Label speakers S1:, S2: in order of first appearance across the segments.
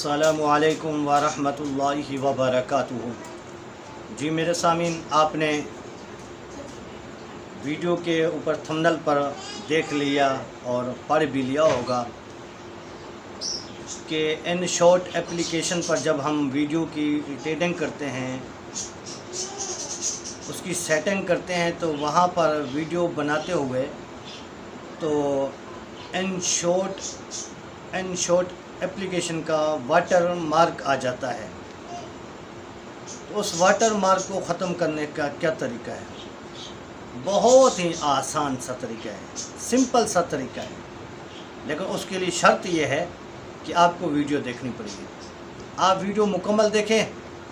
S1: अस्सलामुअलैकुम वरहमतुल्लाहि वबरकातुहू। जी मेरे सामीन, आपने वीडियो के ऊपर थंबनेल पर देख लिया और पढ़ भी लिया होगा कि InShot एप्लीकेशन पर जब हम वीडियो की एडिटिंग करते हैं, उसकी सेटिंग करते हैं, तो वहाँ पर वीडियो बनाते हुए तो InShot एप्लीकेशन का वाटर मार्क आ जाता है। तो उस वाटर मार्क को ख़त्म करने का क्या तरीका है? बहुत ही आसान सा तरीका है, सिंपल सा तरीका है, लेकिन उसके लिए शर्त यह है कि आपको वीडियो देखनी पड़ेगी। आप वीडियो मुकम्मल देखें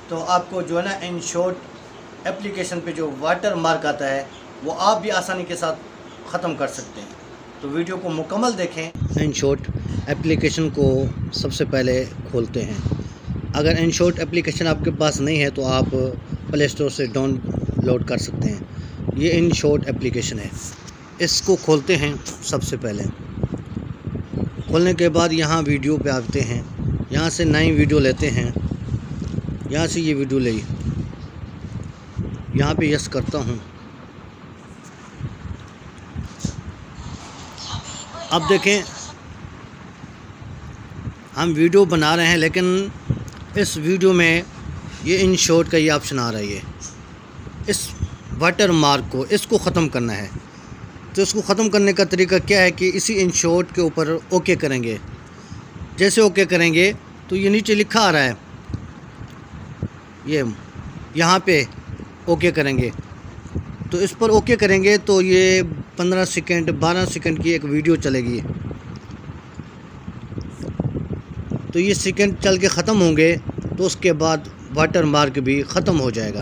S1: तो आपको जो है ना InShot एप्लीकेशन पे जो वाटर मार्क आता है वो आप भी आसानी के साथ ख़त्म कर सकते हैं। तो वीडियो को मुकम्मल देखें। InShot एप्लीकेशन को सबसे पहले खोलते हैं। अगर InShot एप्लीकेशन आपके पास नहीं है तो आप प्ले स्टोर से डाउनलोड कर सकते हैं। ये InShot एप्लीकेशन है, इसको खोलते हैं। सबसे पहले खोलने के बाद यहाँ वीडियो पे आते हैं, यहाँ से नई वीडियो लेते हैं, यहाँ से ये वीडियो ली, यहाँ पे यस करता हूँ। अब देखें, हम वीडियो बना रहे हैं, लेकिन इस वीडियो में ये InShot का ये ऑप्शन आ रहा है। इस वाटर मार्क को, इसको ख़त्म करना है। तो इसको ख़त्म करने का तरीका क्या है कि इसी InShot के ऊपर ओके करेंगे। जैसे ओके करेंगे तो ये नीचे लिखा आ रहा है, ये यहाँ पे ओके करेंगे। तो इस पर ओके करेंगे तो ये 15 सेकंड 12 सेकंड की एक वीडियो चलेगी। तो ये सेकंड चल के ख़त्म होंगे तो उसके बाद वाटर मार्क भी ख़त्म हो जाएगा।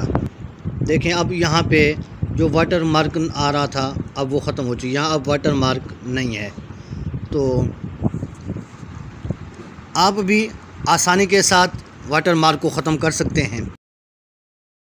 S1: देखें, अब यहाँ पे जो वाटर मार्क आ रहा था अब वो ख़त्म हो चुकी है, यहाँ अब वाटर मार्क नहीं है। तो आप भी आसानी के साथ वाटर मार्क को ख़त्म कर सकते हैं।